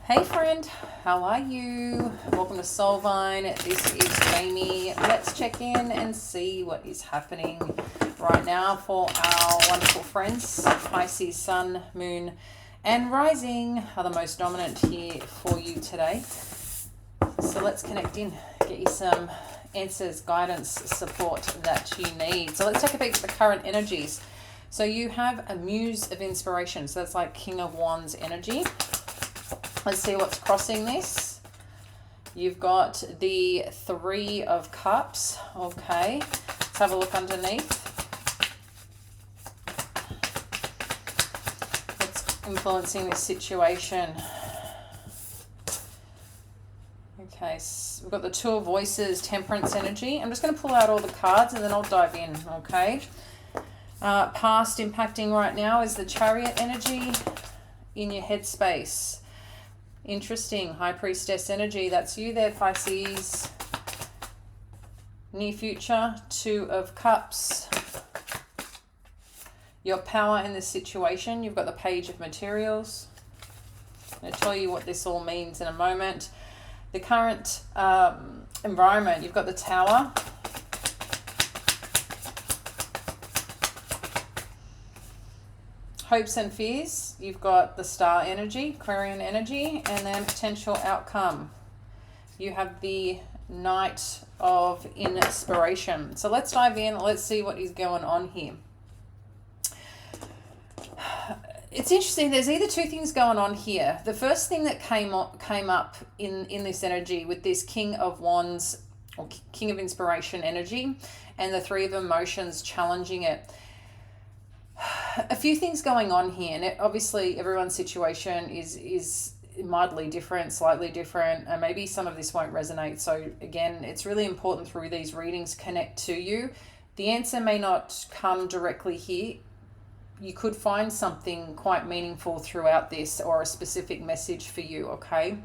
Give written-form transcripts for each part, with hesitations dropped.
Hey friend, how are you? Welcome to Soulvine. This is Jamie. Let's check in and see what is happening right now for our wonderful friends. Pisces, Sun, Moon, and Rising are the most dominant here for you today. So let's connect in, get you some answers, guidance, support that you need. So let's take a peek at the current energies. So you have a muse of inspiration. So that's like King of Wands energy. Let's see what's crossing this. You've got the Three of Cups. Okay, let's have a look underneath. What's influencing this situation? Okay, so we've got the Two of Voices, Temperance energy. I'm just going to pull out all the cards and then I'll dive in, okay? Past impacting right now is the Chariot energy in your headspace. Interesting. High Priestess energy. That's you there, Pisces. Near future, Two of Cups. Your power in this situation. You've got the Page of Materials. I'm going to tell you what this all means in a moment. The current environment. You've got the Tower. Hopes and fears, you've got the Star energy, Aquarian energy, and then potential outcome. You have the Knight of Inspiration. So let's dive in. Let's see what is going on here. It's interesting. There's either two things going on here. The first thing that came up in this energy with this King of Wands or King of Inspiration energy and the Three of Emotions challenging it. A few things going on here, and obviously everyone's situation is mildly different, slightly different, and maybe some of this won't resonate. So again, it's really important through these readings connect to you. The answer may not come directly here. You could find something quite meaningful throughout this or a specific message for you, okay?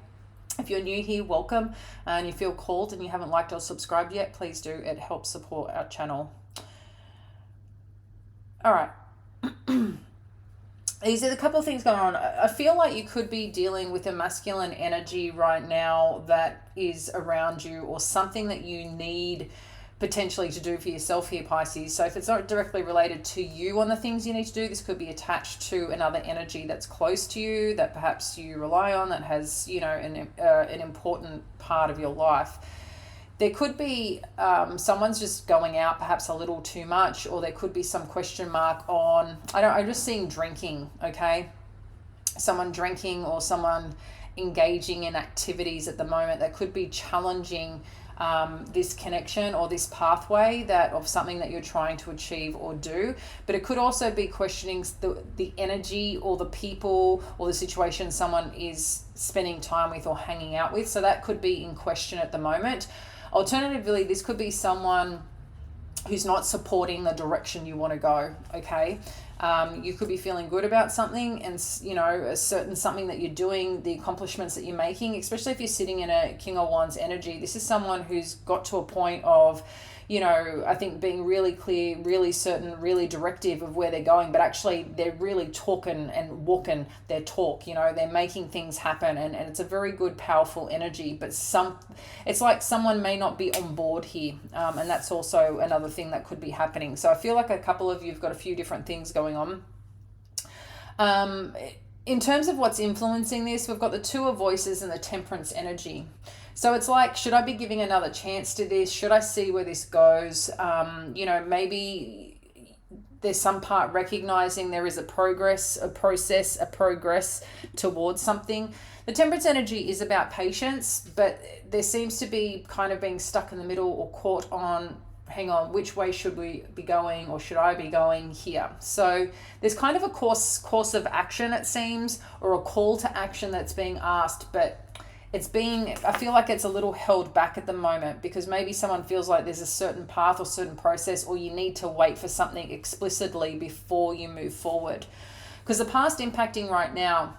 If you're new here, welcome, and you feel called and you haven't liked or subscribed yet, please do. It helps support our channel. All right. These are the couple of things going on. I feel like you could be dealing with a masculine energy right now that is around you, or something that you need potentially to do for yourself here, Pisces. So if it's not directly related to you on the things you need to do, this could be attached to another energy that's close to you, that perhaps you rely on, that has, you know, an important part of your life. There could be someone's just going out perhaps a little too much, or there could be some question mark on, I'm just seeing drinking, okay? Someone drinking or someone engaging in activities at the moment that could be challenging this connection or this pathway of something that you're trying to achieve or do. But it could also be questioning the energy or the people or the situation someone is spending time with or hanging out with. So that could be in question at the moment. Alternatively, this could be someone who's not supporting the direction you want to go, okay? You could be feeling good about something and, you know, a certain something that you're doing, the accomplishments that you're making, especially if you're sitting in a King of Wands energy. This is someone who's got to a point of, you know, I think being really clear, really certain, really directive of where they're going, but actually they're really talking and walking their talk, you know, they're making things happen, and it's a very good, powerful energy, but it's like someone may not be on board here, and that's also another thing that could be happening. So I feel like a couple of you've got a few different things going on. In terms of what's influencing this, we've got the Two of Voices and the Temperance energy. So it's like, should I be giving another chance to this? Should I see where this goes? You know, maybe there's some part recognizing there is a process towards something. The Temperance energy is about patience, but there seems to be kind of being stuck in the middle or caught on, hang on, which way should we be going, or should I be going here? So there's kind of a course of action, it seems, or a call to action that's being asked, but I feel like it's a little held back at the moment, because maybe someone feels like there's a certain path or certain process, or you need to wait for something explicitly before you move forward. Because the past impacting right now,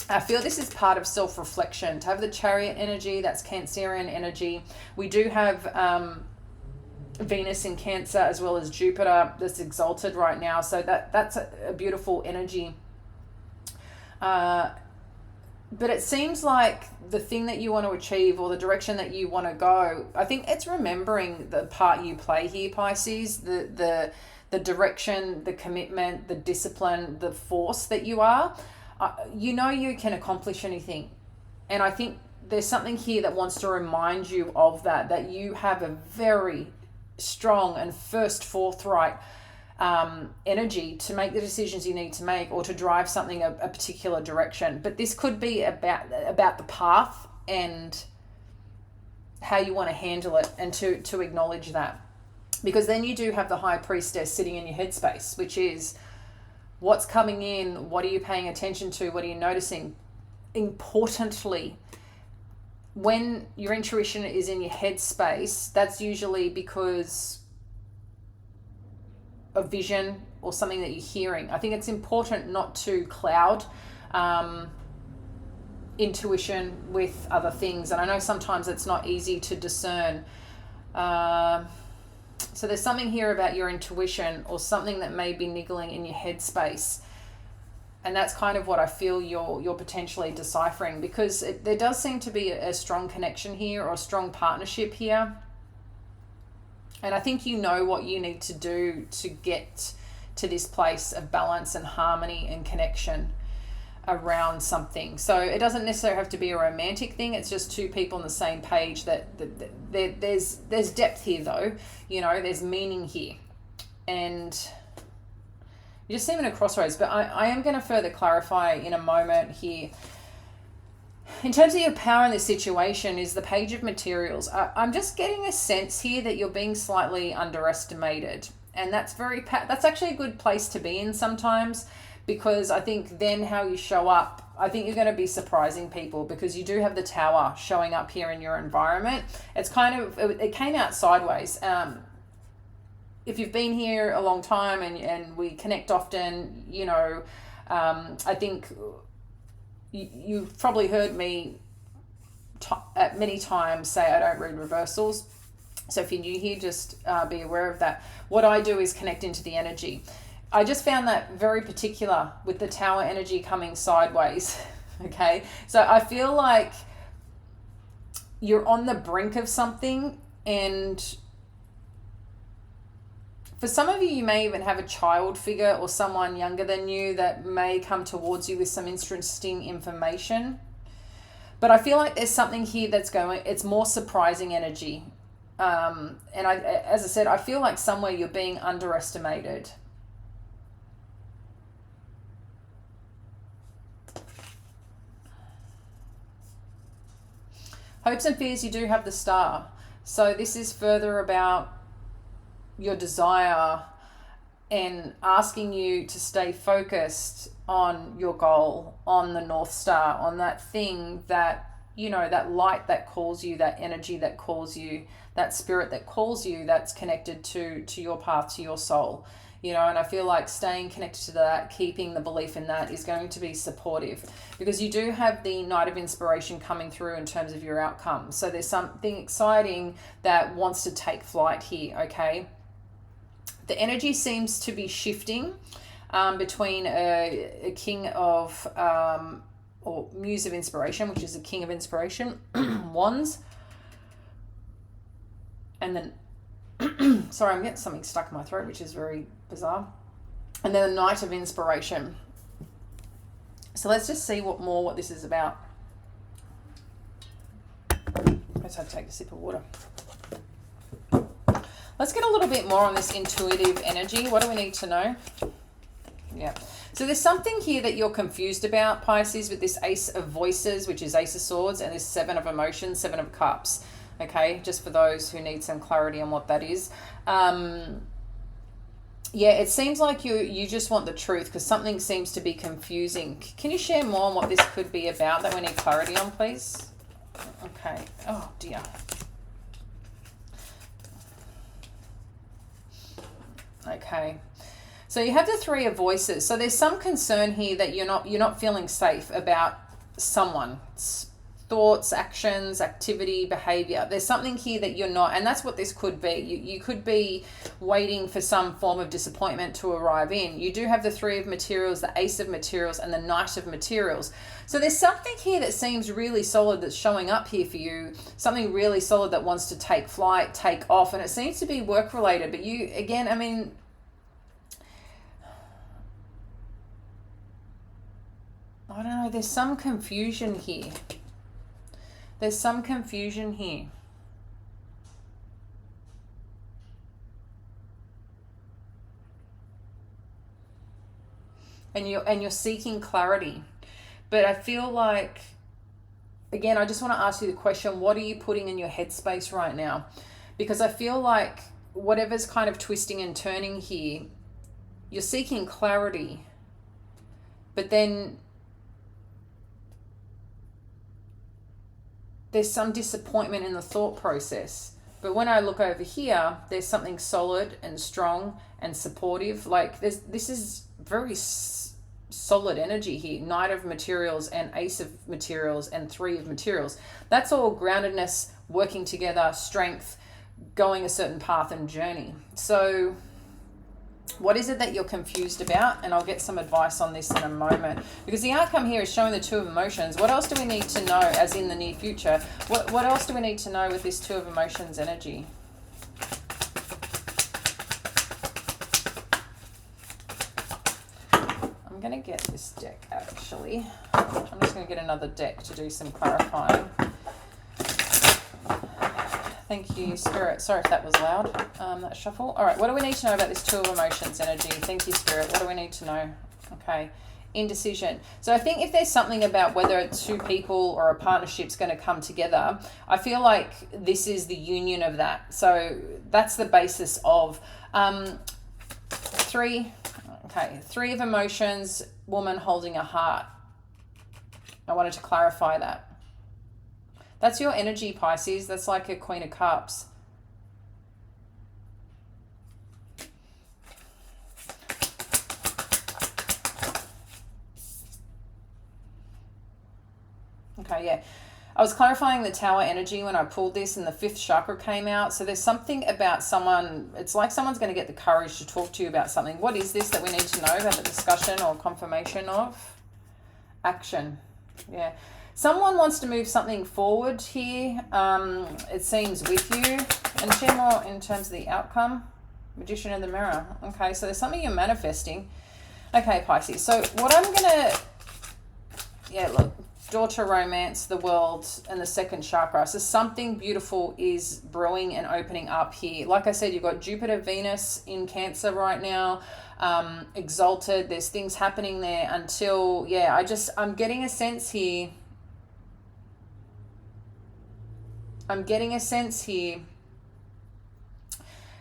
I feel this is part of self-reflection. To have the Chariot energy, that's Cancerian energy. We do have Venus in Cancer as well as Jupiter that's exalted right now. So that's a beautiful energy. but it seems like the thing that you want to achieve or the direction that you want to go, I think it's remembering the part you play here, Pisces, the direction, the commitment, the discipline, the force that you are. You know you can accomplish anything. And I think there's something here that wants to remind you of that you have a very strong and first forthright energy to make the decisions you need to make or to drive something a particular direction. But this could be about the path and how you want to handle it, and to acknowledge that. Because then you do have the high priestess sitting in your headspace, which is what's coming in, what are you paying attention to, what are you noticing? Importantly, when your intuition is in your headspace, that's usually because of vision or something that you're hearing. I think it's important not to cloud intuition with other things. And I know sometimes it's not easy to discern. So there's something here about your intuition or something that may be niggling in your headspace. And that's kind of what I feel you're potentially deciphering, because there does seem to be a strong connection here or a strong partnership here. And I think you know what you need to do to get to this place of balance and harmony and connection around something. So it doesn't necessarily have to be a romantic thing. It's just two people on the same page that there's depth here though. You know, there's meaning here. And you just seem in a crossroads. But I am going to further clarify in a moment here. In terms of your power in this situation is the page of materials. I'm just getting a sense here that you're being slightly underestimated. And that's actually a good place to be in sometimes, because I think then how you show up, I think you're going to be surprising people, because you do have the tower showing up here in your environment. It's it came out sideways. If you've been here a long time and we connect often, you know, I think you've probably heard me at many times say I don't read reversals. So if you're new here, just be aware of that. What I do is connect into the energy. I just found that very particular with the tower energy coming sideways. Okay. So I feel like you're on the brink of something, and for some of you, you may even have a child figure or someone younger than you that may come towards you with some interesting information. But I feel like there's something here it's more surprising energy. And as I said, I feel like somewhere you're being underestimated. Hopes and fears, you do have the star. So this is further about your desire and asking you to stay focused on your goal, on the North Star, on that thing that, you know, that light that calls you, that energy that calls you, that spirit that calls you, that's connected to your path, to your soul. You know, and I feel like staying connected to that, keeping the belief in that is going to be supportive, because you do have the Knight of Inspiration coming through in terms of your outcome. So there's something exciting that wants to take flight here, okay? The energy seems to be shifting between a king of, or Muse of Inspiration, which is the King of Inspiration, Wands, and then sorry, I'm getting something stuck in my throat, which is very bizarre. And then the Knight of Inspiration. So let's just see what this is about. I just had to take a sip of water. Let's get a little bit more on this intuitive energy. What do we need to know? Yeah. So there's something here that you're confused about, Pisces, with this Ace of Voices, which is Ace of Swords, and this Seven of Emotions, Seven of Cups. Okay, just for those who need some clarity on what that is. Yeah, it seems like you just want the truth, because something seems to be confusing. Can you share more on what this could be about that we need clarity on, please? Okay. Oh, dear. Okay. So you have the Three of Voices. So there's some concern here that you're not feeling safe about someone thoughts, actions, activity, behavior. There's something here that you're not, and that's what this could be. You could be waiting for some form of disappointment to arrive in. You do have the Three of Materials, the Ace of Materials, and the Knight of Materials. So there's something here that seems really solid that's showing up here for you, something really solid that wants to take flight, take off, and it seems to be work related. But you, again, I mean, I don't know, there's some confusion here. There's some confusion here. And you're seeking clarity. But I feel like, again, I just want to ask you the question, what are you putting in your headspace right now? Because I feel like whatever's kind of twisting and turning here, you're seeking clarity, but then there's some disappointment in the thought process. But when I look over here, there's something solid and strong and supportive. Like this is very solid energy here. Knight of Materials and Ace of Materials and Three of Materials. That's all groundedness, working together, strength, going a certain path and journey. So what is it that you're confused about? And I'll get some advice on this in a moment, because the outcome here is showing the Two of Emotions. What else do we need to know, as in the near future? What else do we need to know with this Two of Emotions energy? I'm going to get this deck, actually. I'm just going to get another deck to do some clarifying. Thank you, Spirit. Sorry if that was loud, that shuffle. All right, what do we need to know about this Two of Emotions energy? Thank you, Spirit. What do we need to know? Okay, indecision. So I think if there's something about whether two people or a partnership's going to come together, I feel like this is the union of that. So that's the basis of Three of Emotions, woman holding a heart. I wanted to clarify that. That's your energy, Pisces. That's like a Queen of Cups. Okay, yeah. I was clarifying the Tower energy when I pulled this and the fifth chakra came out. So there's something about someone, it's like someone's going to get the courage to talk to you about something. What is this that we need to know about the discussion or confirmation of? Action. Yeah. Someone wants to move something forward here, it seems, with you. And share more in terms of the outcome. Magician in the Mirror. Okay, so there's something you're manifesting. Okay, Pisces. So what I'm going to... Yeah, look. Daughter, romance, the world, and the second chakra. So something beautiful is brewing and opening up here. Like I said, you've got Jupiter, Venus in Cancer right now. Exalted. There's things happening there until... Yeah, I'm getting a sense here...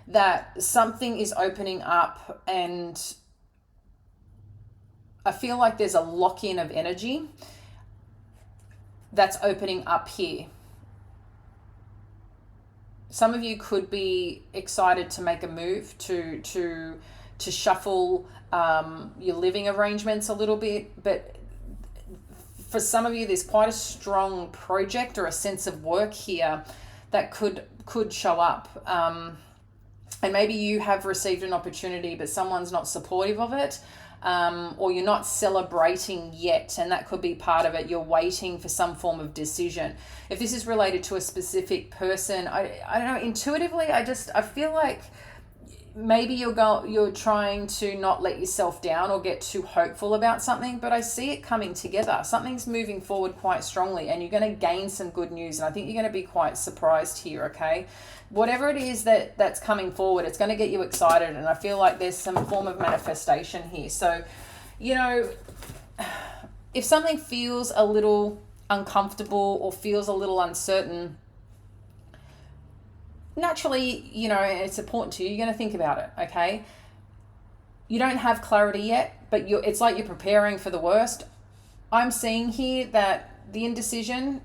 that something is opening up, and I feel like there's a lock-in of energy that's opening up here. Some of you could be excited to make a move to shuffle your living arrangements a little bit, but for some of you, there's quite a strong project or a sense of work here that could show up. And maybe you have received an opportunity, but someone's not supportive of it, or you're not celebrating yet, and that could be part of it. You're waiting for some form of decision. If this is related to a specific person, I don't know, intuitively, I feel like maybe you're trying to not let yourself down or get too hopeful about something, but I see it coming together. Something's moving forward quite strongly, and you're going to gain some good news, and I think you're going to be quite surprised here, okay? Whatever it is that's coming forward, it's going to get you excited, and I feel like there's some form of manifestation here. So, you know, if something feels a little uncomfortable or feels a little uncertain, naturally, you know, it's important to you, you're going to think about it, okay? You don't have clarity yet, but it's like you're preparing for the worst. I'm seeing here that the indecision,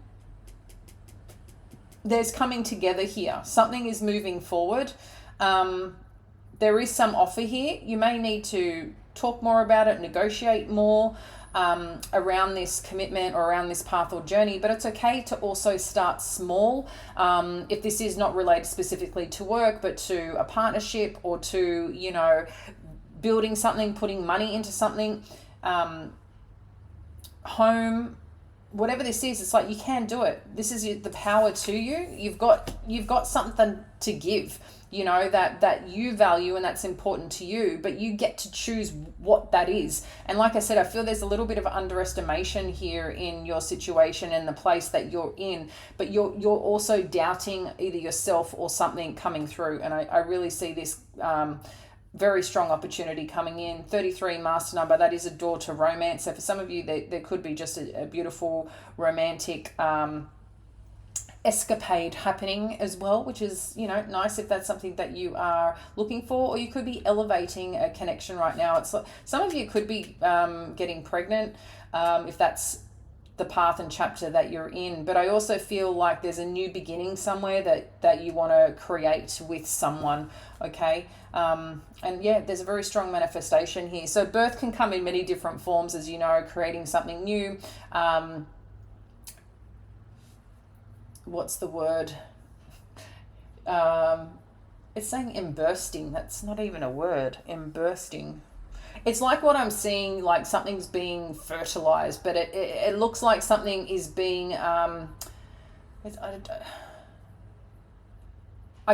there's coming together here. Something is moving forward. There is some offer here. You may need to talk more about it, negotiate more. around this commitment or around this path or journey, but it's okay to also start small. If this is not related specifically to work, but to a partnership or to, you know, building something, putting money into something, home, whatever this is, it's like you can do it. This is the power to you. You've got something to give, you know, that you value and that's important to you, but you get to choose what that is. And like I said, I feel there's a little bit of underestimation here in your situation and the place that you're in, but you're also doubting either yourself or something coming through. And I really see this very strong opportunity coming in. 33 master number, that is a door to romance. So for some of you, there could be just a beautiful romantic escapade happening as well, which is, you know, nice if that's something that you are looking for. Or you could be elevating a connection right now. It's like, some of you could be getting pregnant, if that's the path and chapter that you're in. But I also feel like there's a new beginning somewhere that you want to create with someone, okay? And yeah, there's a very strong manifestation here. So birth can come in many different forms, as you know, creating something new. What's the word? It's saying embursting. That's not even a word. Embursting. It's like what I'm seeing, like something's being fertilized, but it looks like something is being, I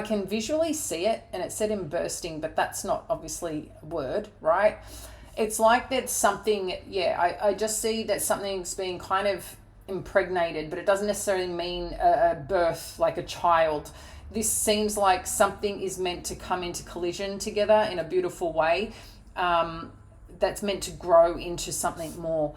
can visually see it, and it said embursting, but that's not obviously a word, right? It's like that something, yeah, I just see that something's being kind of impregnated, but it doesn't necessarily mean a birth, like a child. This seems like something is meant to come into collision together in a beautiful way. That's meant to grow into something more.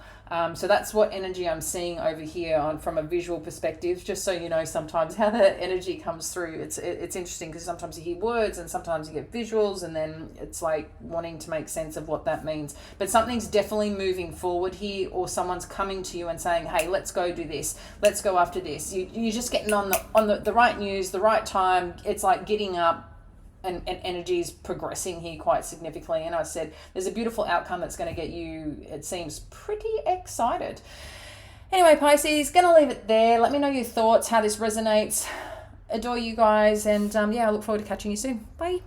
So that's what energy I'm seeing over here from a visual perspective, just so you know sometimes how the energy comes through. It's interesting because sometimes you hear words and sometimes you get visuals, and then it's like wanting to make sense of what that means. But something's definitely moving forward here, or someone's coming to you and saying, hey, let's go do this. Let's go after this. You're just getting on the right news, the right time. It's like getting up. And energy is progressing here quite significantly. And I said, there's a beautiful outcome that's going to get you, it seems, pretty excited. Anyway, Pisces, going to leave it there. Let me know your thoughts, how this resonates. Adore you guys. And yeah, I look forward to catching you soon. Bye.